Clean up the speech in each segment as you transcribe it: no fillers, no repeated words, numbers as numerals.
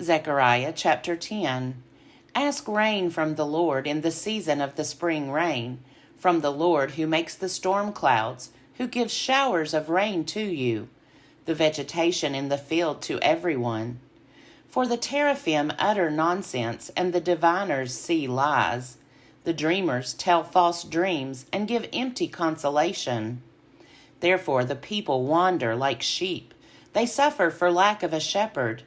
Zechariah chapter 10. Ask rain from the Lord in the season of the spring rain, from the Lord who makes the storm clouds, who gives showers of rain to you, the vegetation in the field to everyone. For the teraphim utter nonsense, and the diviners see lies. The dreamers tell false dreams and give empty consolation. Therefore the people wander like sheep. They suffer for lack of a shepherd.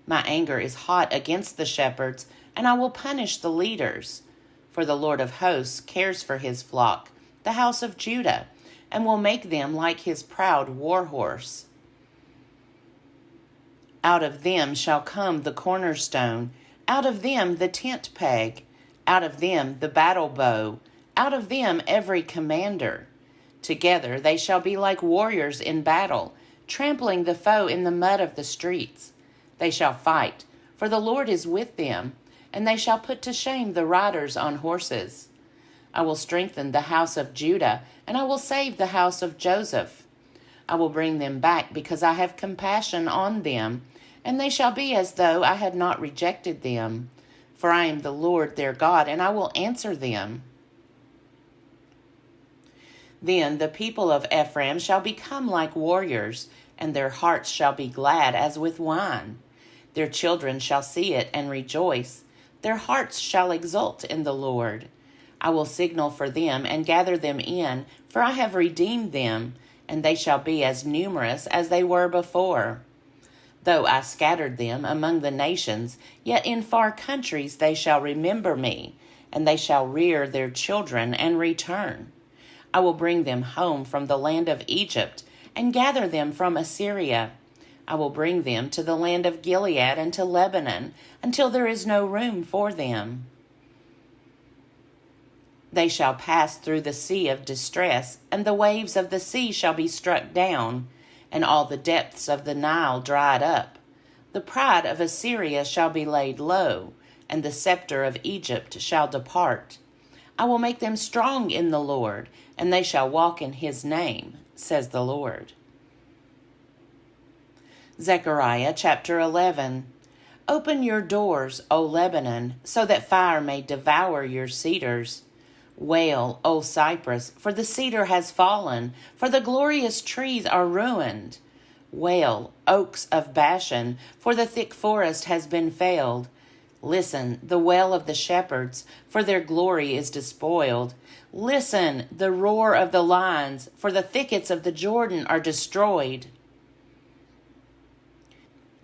My anger is hot against the shepherds, and I will punish the leaders. For the Lord of hosts cares for his flock, the house of Judah, and will make them like his proud war horse. Out of them shall come the cornerstone, out of them the tent peg, out of them the battle bow, out of them every commander. Together they shall be like warriors in battle, trampling the foe in the mud of the streets. They shall fight, for the Lord is with them, and they shall put to shame the riders on horses. I will strengthen the house of Judah, and I will save the house of Joseph. I will bring them back because I have compassion on them, and they shall be as though I had not rejected them. For I am the Lord their God, and I will answer them. Then the people of Ephraim shall become like warriors, and their hearts shall be glad as with wine. Their children shall see it and rejoice. Their hearts shall exult in the Lord. I will signal for them and gather them in, for I have redeemed them, and they shall be as numerous as they were before. Though I scattered them among the nations, yet in far countries they shall remember me, and they shall rear their children and return. I will bring them home from the land of Egypt, and gather them from Assyria. I will bring them to the land of Gilead and to Lebanon, until there is no room for them. They shall pass through the sea of distress, and the waves of the sea shall be struck down, and all the depths of the Nile dried up. The pride of Assyria shall be laid low, and the scepter of Egypt shall depart. I will make them strong in the Lord, and they shall walk in his name, says the Lord. Zechariah chapter 11. Open your doors, O Lebanon, so that fire may devour your cedars. Wail, O cypress, for the cedar has fallen, for the glorious trees are ruined. Wail, oaks of Bashan, for the thick forest has been felled. Listen, the wail of the shepherds, for their glory is despoiled. Listen, the roar of the lions, for the thickets of the Jordan are destroyed.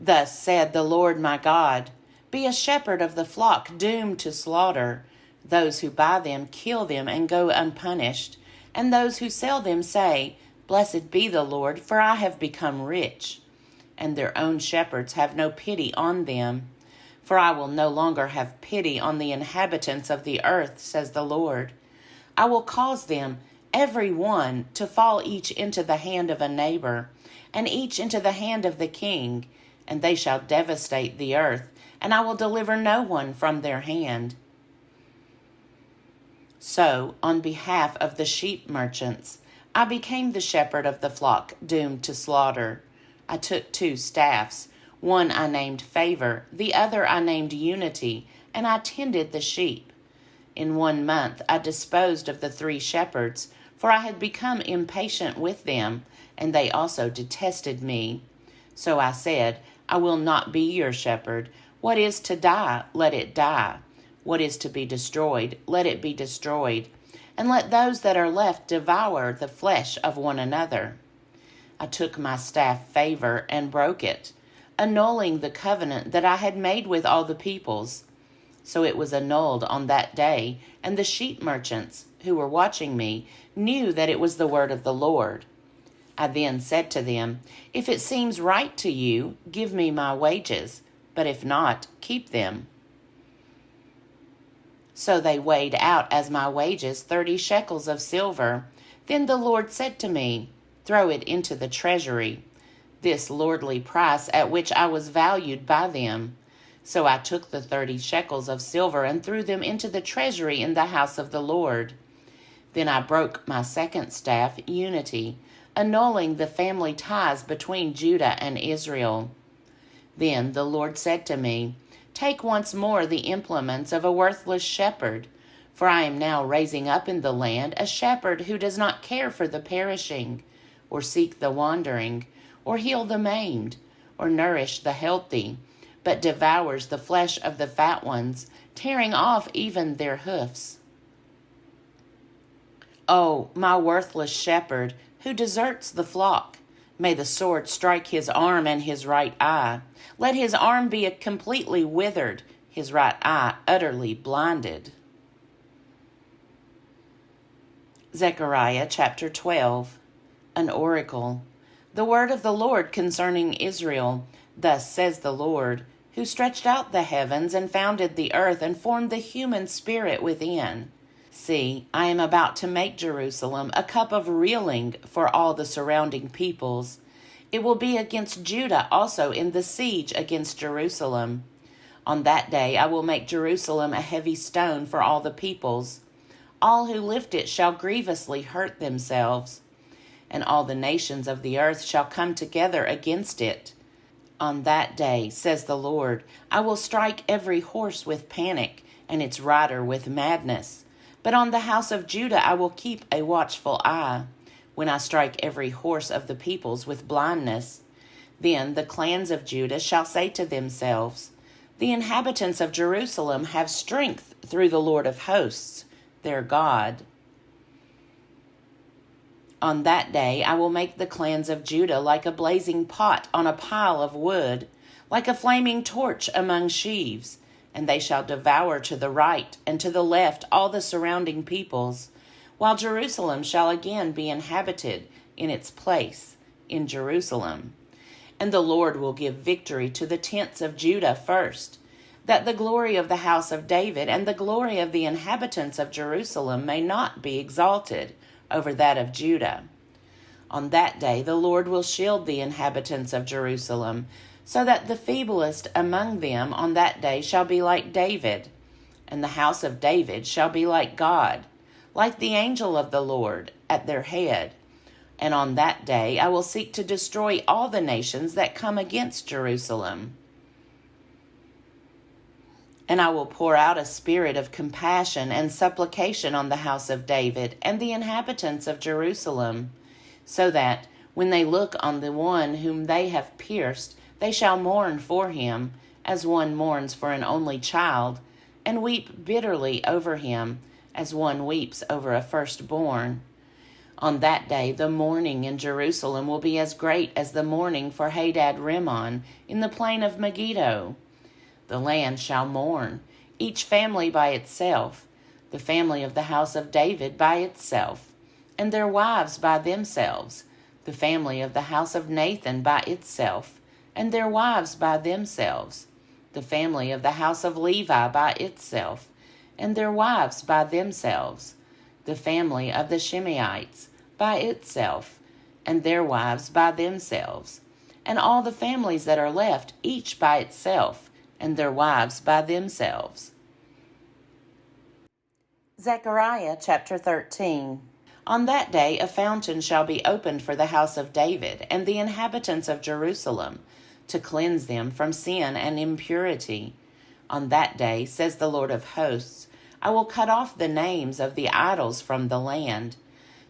Thus said the Lord my God, be a shepherd of the flock doomed to slaughter. Those who buy them kill them and go unpunished, and those who sell them say, Blessed be the Lord, for I have become rich. And their own shepherds have no pity on them. For I will no longer have pity on the inhabitants of the earth, says the Lord. I will cause them, every one, to fall each into the hand of a neighbor, and each into the hand of the king, and they shall devastate the earth, and I will deliver no one from their hand. So, on behalf of the sheep merchants, I became the shepherd of the flock doomed to slaughter. I took 2 staffs. One I named Favor, the other I named Unity, and I tended the sheep. In 1 month I disposed of the 3 shepherds, for I had become impatient with them, and they also detested me. So I said, I will not be your shepherd. What is to die, let it die. What is to be destroyed, let it be destroyed. And let those that are left devour the flesh of one another. I took my staff Favor and broke it, annulling the covenant that I had made with all the peoples. So it was annulled on that day, and the sheep merchants, who were watching me, knew that it was the word of the Lord. I then said to them, If it seems right to you, give me my wages, but if not, keep them. So they weighed out as my wages 30 shekels of silver. Then the Lord said to me, Throw it into the treasury, this lordly price at which I was valued by them. So I took the 30 shekels of silver and threw them into the treasury in the house of the Lord. Then I broke my second staff, Unity, annulling the family ties between Judah and Israel. Then the Lord said to me, Take once more the implements of a worthless shepherd, for I am now raising up in the land a shepherd who does not care for the perishing, or seek the wandering, or heal the maimed, or nourish the healthy, but devours the flesh of the fat ones, tearing off even their hoofs. Oh, my worthless shepherd, who deserts the flock, may the sword strike his arm and his right eye. Let his arm be completely withered, his right eye utterly blinded. Zechariah chapter 12. An oracle. The word of the Lord concerning Israel. Thus says the Lord, who stretched out the heavens and founded the earth and formed the human spirit within. See, I am about to make Jerusalem a cup of reeling for all the surrounding peoples. It will be against Judah also in the siege against Jerusalem. On that day I will make Jerusalem a heavy stone for all the peoples. All who lift it shall grievously hurt themselves, and all the nations of the earth shall come together against it. On that day, says the Lord, I will strike every horse with panic, and its rider with madness. But on the house of Judah I will keep a watchful eye, when I strike every horse of the peoples with blindness. Then the clans of Judah shall say to themselves, The inhabitants of Jerusalem have strength through the Lord of hosts, their God. On that day I will make the clans of Judah like a blazing pot on a pile of wood, like a flaming torch among sheaves, and they shall devour to the right and to the left all the surrounding peoples, while Jerusalem shall again be inhabited in its place in Jerusalem. And the Lord will give victory to the tents of Judah first, that the glory of the house of David and the glory of the inhabitants of Jerusalem may not be exalted over that of Judah. On that day the Lord will shield the inhabitants of Jerusalem, so that the feeblest among them on that day shall be like David, and the house of David shall be like God, like the angel of the Lord at their head. And on that day I will seek to destroy all the nations that come against Jerusalem. And I will pour out a spirit of compassion and supplication on the house of David and the inhabitants of Jerusalem, so that, when they look on the one whom they have pierced, they shall mourn for him, as one mourns for an only child, and weep bitterly over him, as one weeps over a firstborn. On that day the mourning in Jerusalem will be as great as the mourning for Hadad-rimmon in the plain of Megiddo. The land shall mourn, each family by itself, the family of the house of David by itself, and their wives by themselves, the family of the house of Nathan by itself, and their wives by themselves, the family of the house of Levi by itself, and their wives by themselves, the family of the Shimeites by itself, and their wives by themselves, and all the families that are left, each by itself, and their wives by themselves. Zechariah chapter 13. On that day a fountain shall be opened for the house of David and the inhabitants of Jerusalem, to cleanse them from sin and impurity. On that day, says the Lord of hosts, I will cut off the names of the idols from the land,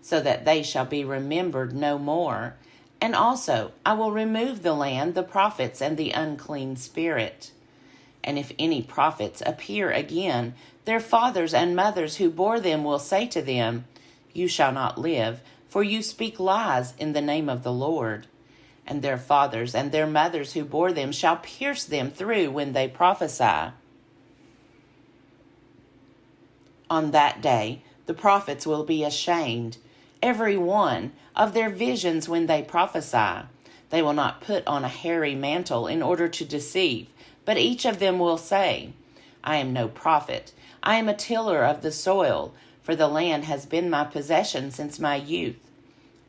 so that they shall be remembered no more. And also I will remove the land the prophets and the unclean spirit. And if any prophets appear again, their fathers and mothers who bore them will say to them, You shall not live, for you speak lies in the name of the Lord. And their fathers and their mothers who bore them shall pierce them through when they prophesy. On that day the prophets will be ashamed, every one, of their visions when they prophesy. They will not put on a hairy mantle in order to deceive, but each of them will say, I am no prophet. I am a tiller of the soil, for the land has been my possession since my youth.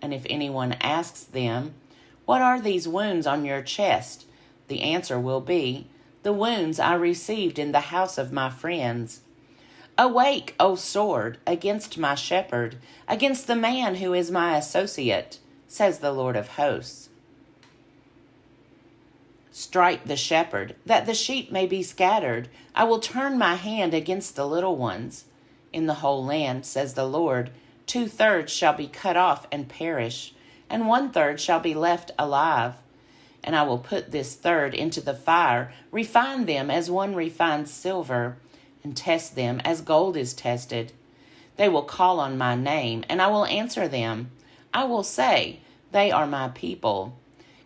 And if anyone asks them, What are these wounds on your chest? The answer will be, The wounds I received in the house of my friends. Awake, O sword, against my shepherd, against the man who is my associate, says the Lord of hosts. Strike the shepherd, that the sheep may be scattered. I will turn my hand against the little ones. In the whole land, says the Lord, 2/3 shall be cut off and perish, and 1/3 shall be left alive. And I will put this third into the fire, refine them as one refines silver, and test them as gold is tested. They will call on my name, and I will answer them. I will say, they are my people.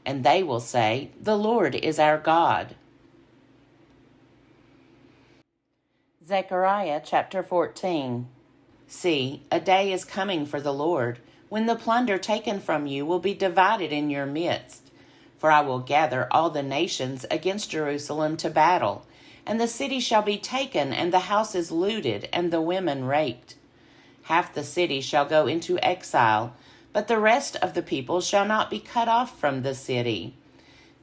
And they will say, the Lord is our God. Zechariah chapter 14. See, a day is coming for the Lord, when the plunder taken from you will be divided in your midst. For I will gather all the nations against Jerusalem to battle, and the city shall be taken, and the houses looted, and the women raped. Half the city shall go into exile, but the rest of the people shall not be cut off from the city.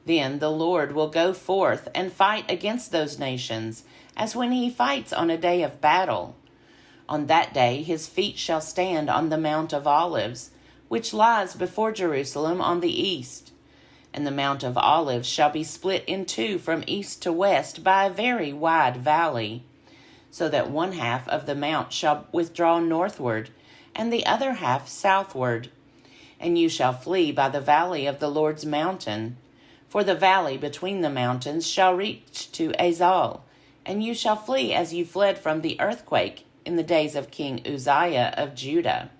Then the Lord will go forth and fight against those nations, as when he fights on a day of battle. On that day his feet shall stand on the Mount of Olives, which lies before Jerusalem on the east. And the Mount of Olives shall be split in two from east to west by a very wide valley, so that one half of the mount shall withdraw northward, and the other half southward. And you shall flee by the valley of the Lord's mountain. For the valley between the mountains shall reach to Azal, and you shall flee as you fled from the earthquake in the days of King Uzziah of Judah.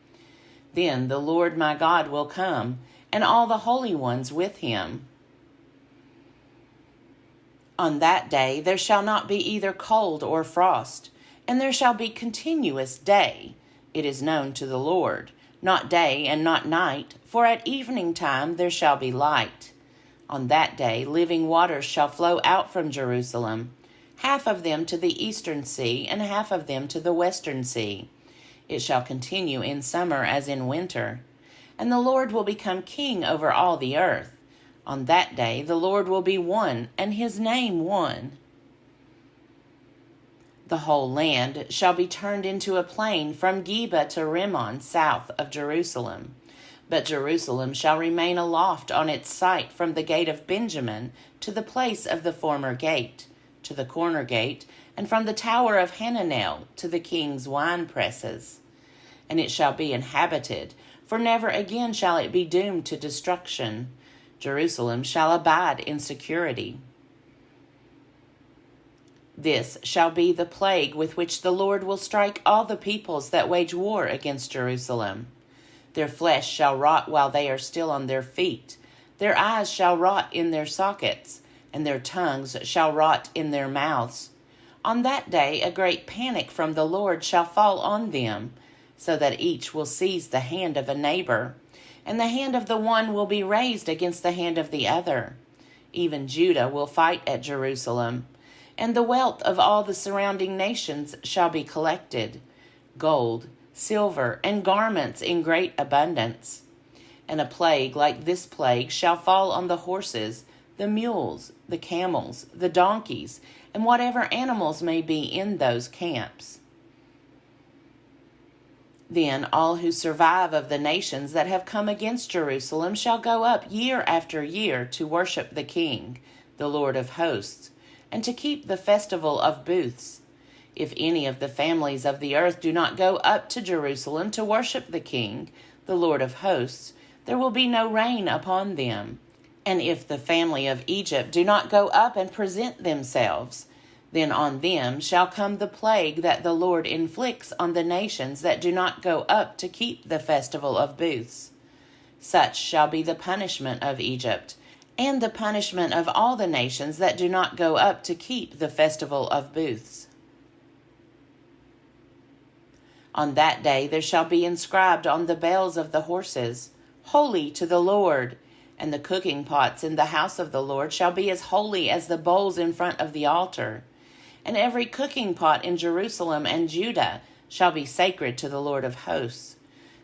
Then the Lord my God will come, and all the holy ones with him. On that day there shall not be either cold or frost, and there shall be continuous day. It is known to the Lord, not day and not night, for at evening time there shall be light. On that day living waters shall flow out from Jerusalem, half of them to the eastern sea, and half of them to the western sea. It shall continue in summer as in winter. And the Lord will become king over all the earth. On that day the Lord will be one, and his name one. The whole land shall be turned into a plain from Geba to Rimmon, south of Jerusalem. But Jerusalem shall remain aloft on its site from the gate of Benjamin to the place of the former gate, to the corner gate, and from the tower of Hananel to the king's wine presses. And it shall be inhabited, for never again shall it be doomed to destruction. Jerusalem shall abide in security. This shall be the plague with which the Lord will strike all the peoples that wage war against Jerusalem. Their flesh shall rot while they are still on their feet. Their eyes shall rot in their sockets, and their tongues shall rot in their mouths. On that day a great panic from the Lord shall fall on them, so that each will seize the hand of a neighbor, and the hand of the one will be raised against the hand of the other. Even Judah will fight at Jerusalem, and the wealth of all the surrounding nations shall be collected, gold, silver, and garments in great abundance. And a plague like this plague shall fall on the horses, the mules, the camels, the donkeys, and whatever animals may be in those camps. Then all who survive of the nations that have come against Jerusalem shall go up year after year to worship the King, the Lord of hosts, and to keep the festival of booths. If any of the families of the earth do not go up to Jerusalem to worship the King, the Lord of hosts, there will be no rain upon them. And if the family of Egypt do not go up and present themselves, then on them shall come the plague that the Lord inflicts on the nations that do not go up to keep the festival of booths. Such shall be the punishment of Egypt, and the punishment of all the nations that do not go up to keep the festival of booths. On that day there shall be inscribed on the bells of the horses, Holy to the Lord. And the cooking pots in the house of the Lord shall be as holy as the bowls in front of the altar. And every cooking pot in Jerusalem and Judah shall be sacred to the Lord of hosts,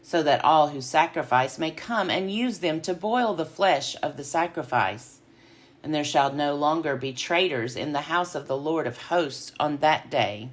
so that all who sacrifice may come and use them to boil the flesh of the sacrifice. And there shall no longer be traitors in the house of the Lord of hosts on that day.